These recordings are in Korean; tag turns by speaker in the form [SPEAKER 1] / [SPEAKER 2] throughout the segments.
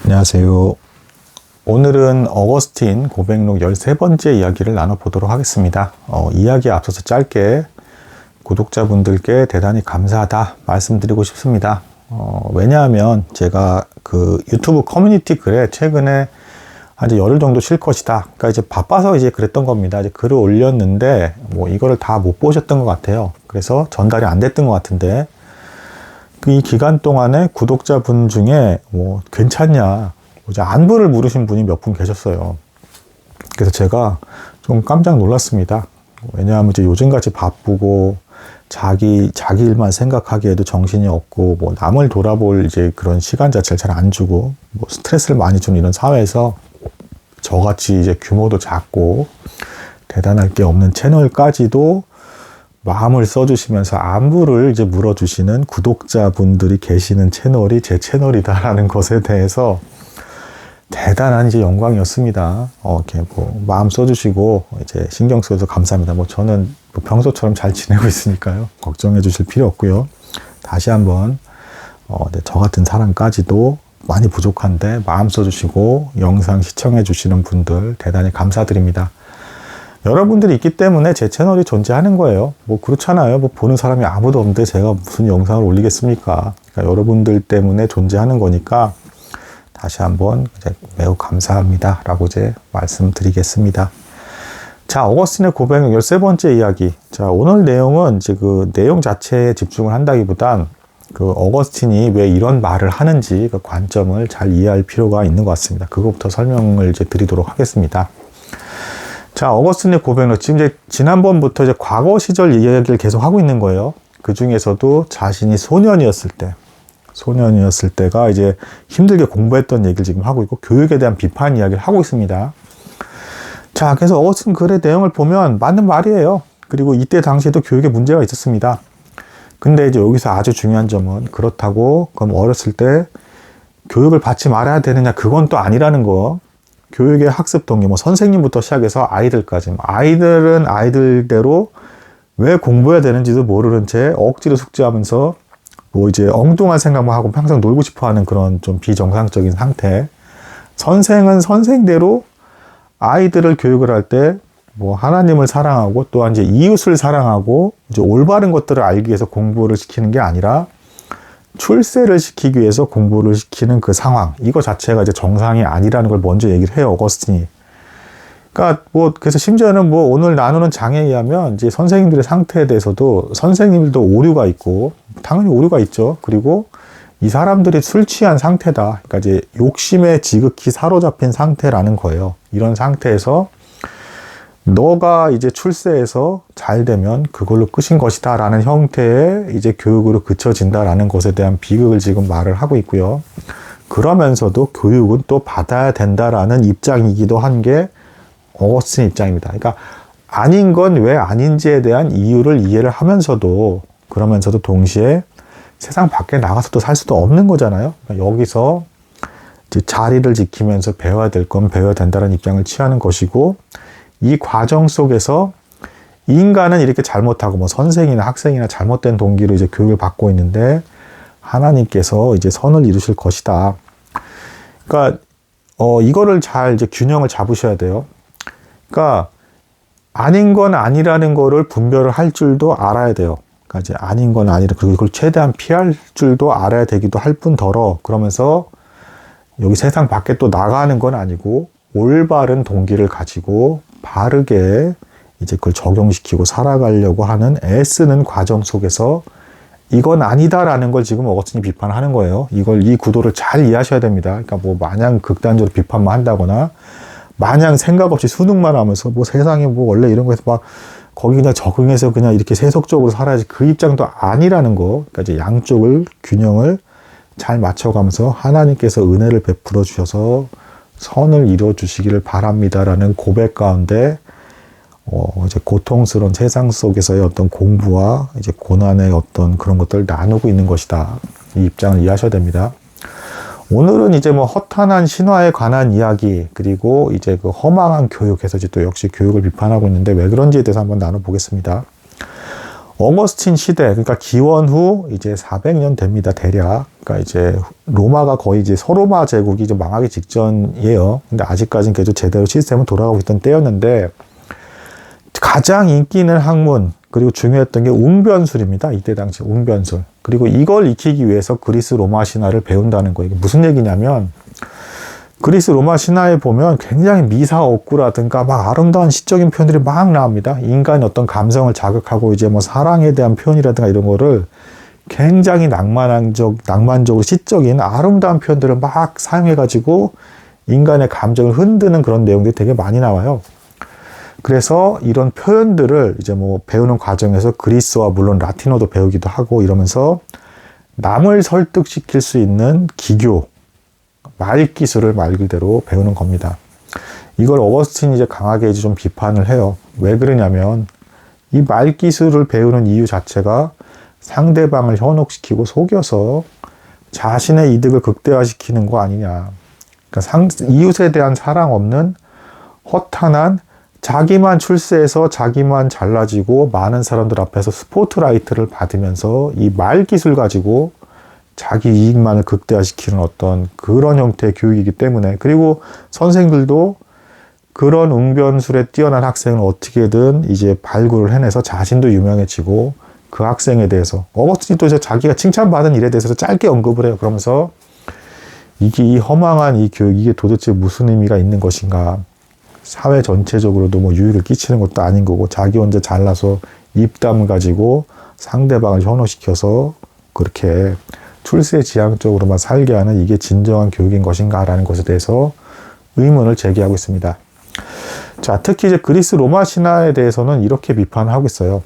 [SPEAKER 1] 안녕하세요. 오늘은 어거스틴 고백록 13번째 이야기를 나눠보도록 하겠습니다. 이야기에 앞서서 짧게 구독자분들께 대단히 감사하다 말씀드리고 싶습니다. 왜냐하면 제가 그 유튜브 커뮤니티 글에 최근에 한 열흘 정도 쉴 것이다. 그러니까 이제 바빠서 이제 그랬던 겁니다. 이제 글을 올렸는데 이거를 다 못 보셨던 것 같아요. 그래서 전달이 안 됐던 것 같은데 이 기간 동안에 구독자분 중에 괜찮냐 이제 안부를 물으신 분이 몇 분 계셨어요. 그래서 제가 좀 깜짝 놀랐습니다. 왜냐하면 이제 요즘같이 바쁘고 자기 일만 생각하기에도 정신이 없고 남을 돌아볼 이제 그런 시간 자체를 잘 안 주고 스트레스를 많이 주는 이런 사회에서 저같이 이제 규모도 작고 대단할 게 없는 채널까지도 마음을 써주시면서 안부를 이제 물어주시는 구독자분들이 계시는 채널이 제 채널이다라는 것에 대해서 대단한 이제 영광이었습니다. 이렇게 마음 써주시고 이제 신경 써서 감사합니다. 저는 평소처럼 잘 지내고 있으니까요. 걱정해 주실 필요 없고요. 다시 한번 저 같은 사람까지도 많이 부족한데 마음 써주시고 영상 시청해 주시는 분들 대단히 감사드립니다. 여러분들이 있기 때문에 제 채널이 존재하는 거예요. 그렇잖아요. 보는 사람이 아무도 없는데 제가 무슨 영상을 올리겠습니까? 그러니까 여러분들 때문에 존재하는 거니까 다시 한번 이제 매우 감사합니다 라고 이제 말씀드리겠습니다. 자, 어거스틴의 고백록 13번째 이야기. 자, 오늘 내용은 이제 그 내용 자체에 집중을 한다기보단 그 어거스틴이 왜 이런 말을 하는지 그 관점을 잘 이해할 필요가 있는 것 같습니다. 그것부터 설명을 이제 드리도록 하겠습니다. 자, 어거스틴의 고백록. 지금 이제 지난번부터 이제 과거 시절 이야기를 계속 하고 있는 거예요. 그 중에서도 자신이 소년이었을 때가 이제 힘들게 공부했던 얘기를 지금 하고 있고 교육에 대한 비판 이야기를 하고 있습니다. 자, 그래서 어거스틴 글의 내용을 보면 맞는 말이에요. 그리고 이때 당시에도 교육에 문제가 있었습니다. 근데 이제 여기서 아주 중요한 점은 그렇다고 그럼 어렸을 때 교육을 받지 말아야 되느냐 그건 또 아니라는 거. 교육의 학습 동기 선생님부터 시작해서 아이들까지 아이들은 아이들대로 왜 공부해야 되는지도 모르는 채 억지로 숙제하면서 이제 엉뚱한 생각만 하고 항상 놀고 싶어하는 그런 좀 비정상적인 상태. 선생은 선생대로 아이들을 교육을 할 때 하나님을 사랑하고 또한 이제 이웃을 사랑하고 이제 올바른 것들을 알기 위해서 공부를 시키는 게 아니라 출세를 시키기 위해서 공부를 시키는 그 상황, 이거 자체가 이제 정상이 아니라는 걸 먼저 얘기를 해요, 어거스틴이. 그러니까 그래서 심지어는 오늘 나누는 장에 의하면 이제 선생님들의 상태에 대해서도 선생님들도 오류가 있고 당연히 오류가 있죠. 그리고 이 사람들이 술 취한 상태다. 그러니까 이제 욕심에 지극히 사로잡힌 상태라는 거예요. 이런 상태에서 너가 이제 출세해서 잘 되면 그걸로 끝인 것이다 라는 형태의 이제 교육으로 그쳐진다라는 것에 대한 비극을 지금 말을 하고 있고요. 그러면서도 교육은 또 받아야 된다라는 입장이기도 한 게 어거스틴 입장입니다. 그러니까 아닌 건 왜 아닌지에 대한 이유를 이해를 하면서도 그러면서도 동시에 세상 밖에 나가서도 살 수도 없는 거잖아요. 그러니까 여기서 이제 자리를 지키면서 배워야 될 건 배워야 된다는 입장을 취하는 것이고 이 과정 속에서 인간은 이렇게 잘못하고 선생이나 학생이나 잘못된 동기로 이제 교육을 받고 있는데 하나님께서 이제 선을 이루실 것이다. 그러니까 이거를 잘 이제 균형을 잡으셔야 돼요. 그러니까 아닌 건 아니라는 거를 분별을 할 줄도 알아야 돼요. 그러니까 이제 아닌 건 아니라 그리고 이걸 최대한 피할 줄도 알아야 되기도 할 뿐더러 그러면서 여기 세상 밖에 또 나가는 건 아니고 올바른 동기를 가지고 바르게 이제 그걸 적용시키고 살아가려고 하는 애쓰는 과정 속에서 이건 아니다라는 걸 지금 어거스틴이 비판하는 거예요. 이 구도를 잘 이해하셔야 됩니다. 그러니까 마냥 극단적으로 비판만 한다거나 마냥 생각 없이 수능만 하면서 세상에 원래 이런 거에서 거기 그냥 적응해서 그냥 이렇게 세속적으로 살아야지 그 입장도 아니라는 거. 그러니까 이제 양쪽을 균형을 잘 맞춰가면서 하나님께서 은혜를 베풀어 주셔서 선을 이루어 주시기를 바랍니다라는 고백 가운데 이제 고통스러운 세상 속에서의 어떤 공부와 이제 고난의 어떤 그런 것들을 나누고 있는 것이다. 이 입장을 이해하셔야 됩니다. 오늘은 이제 허탄한 신화에 관한 이야기 그리고 이제 그 허망한 교육에서 이제 또 역시 교육을 비판하고 있는데 왜 그런지에 대해서 한번 나눠보겠습니다. 어거스틴 시대, 그러니까 기원 후 이제 400년 됩니다, 대략. 그러니까 이제 로마가 거의 이제 서로마 제국이 이제 망하기 직전이에요. 근데 아직까지는 계속 제대로 시스템은 돌아가고 있던 때였는데, 가장 인기 있는 학문, 그리고 중요했던 게 웅변술입니다. 이때 당시 웅변술. 그리고 이걸 익히기 위해서 그리스 로마 신화를 배운다는 거예요. 이게 무슨 얘기냐면, 그리스 로마 신화에 보면 굉장히 미사억구라든가 막 아름다운 시적인 표현들이 막 나옵니다. 인간의 어떤 감성을 자극하고 이제 뭐 사랑에 대한 표현이라든가 이런 거를 굉장히 낭만적으로 시적인 아름다운 표현들을 막 사용해가지고 인간의 감정을 흔드는 그런 내용들이 되게 많이 나와요. 그래서 이런 표현들을 이제 뭐 배우는 과정에서 그리스와 물론 라틴어도 배우기도 하고 이러면서 남을 설득시킬 수 있는 기교, 말 기술을 말 그대로 배우는 겁니다. 이걸 어거스틴이 이제 강하게 이제 좀 비판을 해요. 왜 그러냐면 이 말 기술을 배우는 이유 자체가 상대방을 현혹시키고 속여서 자신의 이득을 극대화시키는 거 아니냐. 그러니까 이웃에 대한 사랑 없는 허탄한 자기만 출세해서 자기만 잘나지고 많은 사람들 앞에서 스포트라이트를 받으면서 이 말 기술 가지고 자기 이익만을 극대화시키는 어떤 그런 형태의 교육이기 때문에, 그리고 선생들도 그런 웅변술에 뛰어난 학생을 어떻게든 이제 발굴을 해내서 자신도 유명해지고 그 학생에 대해서 어거스틴이 또 이제 자기가 칭찬받은 일에 대해서 짧게 언급을 해요. 그러면서 이게 이 허망한 이 교육, 이게 도대체 무슨 의미가 있는 것인가. 사회 전체적으로도 뭐 유익을 끼치는 것도 아닌 거고 자기 혼자 잘나서 입담을 가지고 상대방을 현혹시켜서 그렇게 출세지향적으로만 살게 하는 이게 진정한 교육인 것인가라는 것에 대해서 의문을 제기하고 있습니다. 자, 특히 이제 그리스 로마 신화에 대해서는 이렇게 비판을 하고 있어요.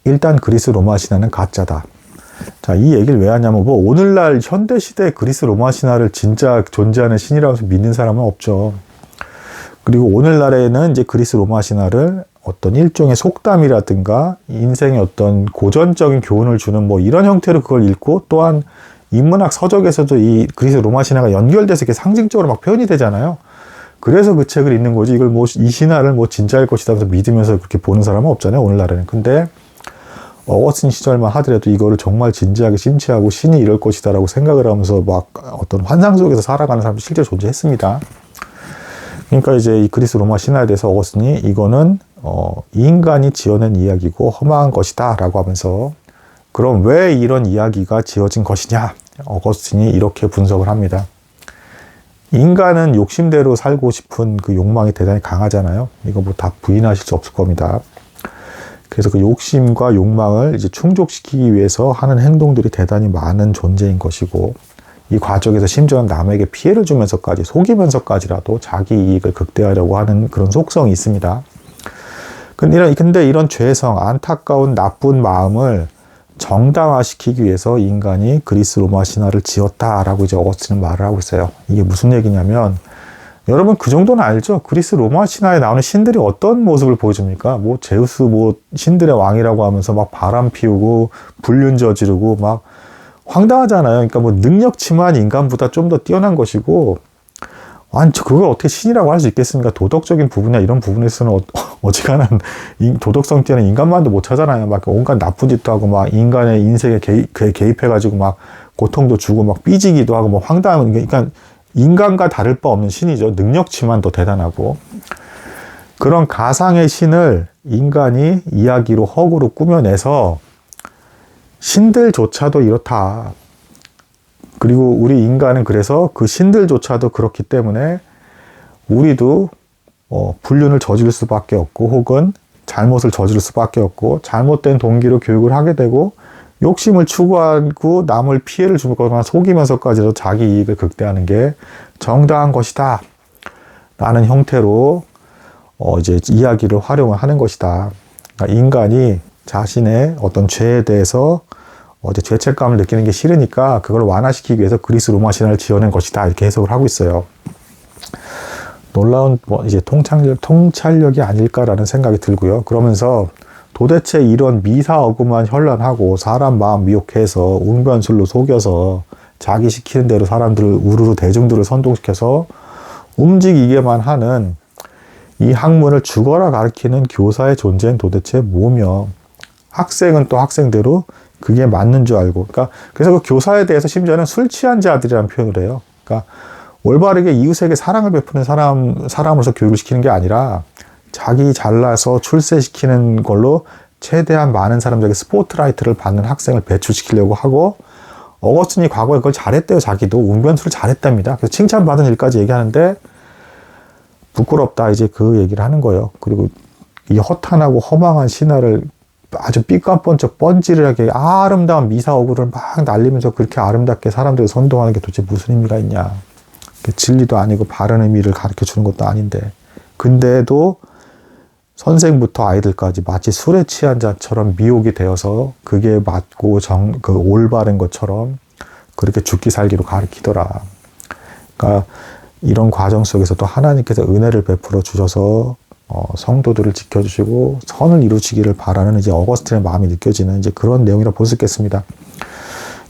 [SPEAKER 1] 일단 그리스 로마 신화는 가짜다. 자, 이 얘기를 왜 하냐면 뭐 오늘날 현대시대 그리스 로마 신화를 진짜 존재하는 신이라고 해서 믿는 사람은 없죠. 그리고 오늘날에는 이제 그리스 로마 신화를 어떤 일종의 속담이라든가 인생의 어떤 고전적인 교훈을 주는 뭐 이런 형태로 그걸 읽고, 또한 인문학 서적에서도 이 그리스 로마 신화가 연결돼서 이렇게 상징적으로 막 표현이 되잖아요. 그래서 그 책을 읽는 거지, 이걸 뭐 이 신화를 뭐 진짜일 것이다 하면서 믿으면서 그렇게 보는 사람은 없잖아요, 오늘날에는. 근데 어거스틴 시절만 하더라도 이거를 정말 진지하게 심취하고 신이 이럴 것이다라고 생각을 하면서 막 어떤 환상 속에서 살아가는 사람이 실제로 존재했습니다. 그러니까 이제 이 그리스 로마 신화에 대해서 어거스틴이 이거는 인간이 지어낸 이야기고 허망한 것이다 라고 하면서, 그럼 왜 이런 이야기가 지어진 것이냐, 어거스틴이 이렇게 분석을 합니다. 인간은 욕심대로 살고 싶은 그 욕망이 대단히 강하잖아요. 이거 뭐 다 부인하실 수 없을 겁니다. 그래서 그 욕심과 욕망을 이제 충족시키기 위해서 하는 행동들이 대단히 많은 존재인 것이고, 이 과정에서 심지어는 남에게 피해를 주면서까지, 속이면서까지라도 자기 이익을 극대화하려고 하는 그런 속성이 있습니다. 근데 이런 죄성, 안타까운 나쁜 마음을 정당화시키기 위해서 인간이 그리스 로마 신화를 지었다라고 이제 어거스틴은 말을 하고 있어요. 이게 무슨 얘기냐면, 여러분 그 정도는 알죠? 그리스 로마 신화에 나오는 신들이 어떤 모습을 보여줍니까? 뭐 제우스 뭐 신들의 왕이라고 하면서 막 바람 피우고 불륜 저지르고 막 황당하잖아요. 그러니까 뭐 능력치만 인간보다 좀 더 뛰어난 것이고, 아니 그걸 어떻게 신이라고 할 수 있겠습니까? 도덕적인 부분이나 이런 부분에서는 어지간한 도덕성 뛰어난 인간만도 못 하잖아요. 막 온갖 나쁜 짓도 하고 막 인간의 인생에 개입해가지고 막 고통도 주고 막 삐지기도 하고 뭐 황당한, 그러니까 인간과 다를 바 없는 신이죠. 능력치만 더 대단하고. 그런 가상의 신을 인간이 이야기로 허구로 꾸며내서 신들조차도 이렇다. 그리고 우리 인간은 그래서 그 신들조차도 그렇기 때문에 우리도 불륜을 저지를 수밖에 없고, 혹은 잘못을 저지를 수밖에 없고, 잘못된 동기로 교육을 하게 되고, 욕심을 추구하고 남을 피해를 주거나 속이면서까지도 자기 이익을 극대화하는 게 정당한 것이다 라는 형태로 이제 이야기를 활용을 하는 것이다. 그러니까 인간이 자신의 어떤 죄에 대해서 죄책감을 느끼는 게 싫으니까 그걸 완화시키기 위해서 그리스 로마 신화를 지어낸 것이다, 이렇게 해석을 하고 있어요. 놀라운 이제 통찰력이 아닐까라는 생각이 들고요. 그러면서 도대체 이런 미사어구만 현란하고 사람 마음 미혹해서 웅변술로 속여서 자기 시키는 대로 사람들을 우르르 대중들을 선동시켜서 움직이게만 하는 이 학문을 죽어라 가르치는 교사의 존재는 도대체 뭐며, 학생은 또 학생대로 그게 맞는 줄 알고. 그러니까 그래서 그 교사에 대해서 심지어는 술 취한 자들이라는 표현을 해요. 그러니까 올바르게 이웃에게 사랑을 베푸는 사람으로서 교육을 시키는 게 아니라 자기 잘나서 출세시키는 걸로 최대한 많은 사람들에게 스포트라이트를 받는 학생을 배출시키려고 하고, 어거스틴이 과거에 그걸 잘했대요. 자기도 웅변수를 잘했답니다. 그래서 칭찬받은 일까지 얘기하는데 부끄럽다 이제 그 얘기를 하는 거예요. 그리고 이 허탄하고 허망한 신화를 아주 삐까뻔쩍 뻔질하게 아름다운 미사오구를 막 날리면서 그렇게 아름답게 사람들을 선동하는 게 도대체 무슨 의미가 있냐. 진리도 아니고 바른 의미를 가르쳐 주는 것도 아닌데, 근데도 선생부터 아이들까지 마치 술에 취한 자처럼 미혹이 되어서 그게 맞고 그 올바른 것처럼 그렇게 죽기 살기로 가르치더라. 그러니까 이런 과정 속에서도 하나님께서 은혜를 베풀어 주셔서 성도들을 지켜주시고 선을 이루시기를 바라는 이제 어거스틴의 마음이 느껴지는 이제 그런 내용이라 볼 수 있겠습니다.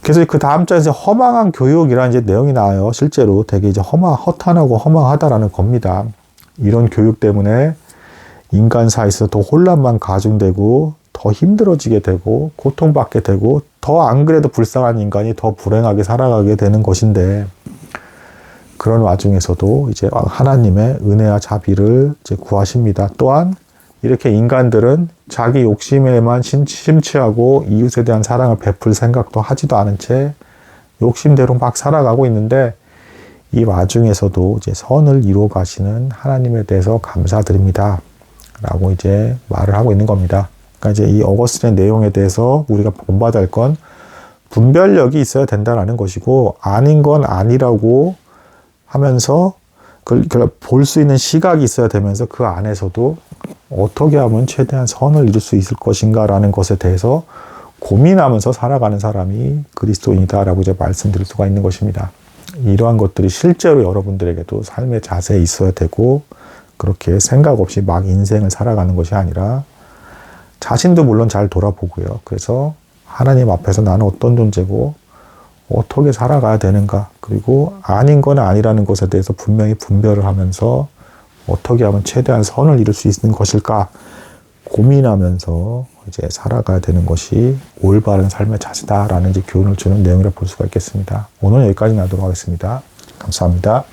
[SPEAKER 1] 그래서 그 다음 장에서 허망한 교육이라는 이제 내용이 나와요. 실제로 되게 이제 허탄하고 허망하다라는 겁니다. 이런 교육 때문에 인간 사이에서 더 혼란만 가중되고 더 힘들어지게 되고 고통받게 되고 더 안 그래도 불쌍한 인간이 더 불행하게 살아가게 되는 것인데, 그런 와중에서도 이제 하나님의 은혜와 자비를 이제 구하십니다. 또한 이렇게 인간들은 자기 욕심에만 심취하고 이웃에 대한 사랑을 베풀 생각도 하지도 않은 채 욕심대로 막 살아가고 있는데, 이 와중에서도 이제 선을 이루어 가시는 하나님에 대해서 감사드립니다. 라고 이제 말을 하고 있는 겁니다. 그러니까 이제 이 어거스틴의 내용에 대해서 우리가 본받아야 할 건 분별력이 있어야 된다는 것이고, 아닌 건 아니라고 하면서 그걸 볼 수 있는 시각이 있어야 되면서 그 안에서도 어떻게 하면 최대한 선을 이룰 수 있을 것인가라는 것에 대해서 고민하면서 살아가는 사람이 그리스도인이다라고 이제 말씀드릴 수가 있는 것입니다. 이러한 것들이 실제로 여러분들에게도 삶의 자세에 있어야 되고, 그렇게 생각 없이 막 인생을 살아가는 것이 아니라 자신도 물론 잘 돌아보고요. 그래서 하나님 앞에서 나는 어떤 존재고 어떻게 살아가야 되는가, 그리고 아닌 건 아니라는 것에 대해서 분명히 분별을 하면서 어떻게 하면 최대한 선을 이룰 수 있는 것일까 고민하면서 이제 살아가야 되는 것이 올바른 삶의 자세다라는 이제 교훈을 주는 내용이라 볼 수가 있겠습니다. 오늘 여기까지 나도록 하겠습니다. 감사합니다.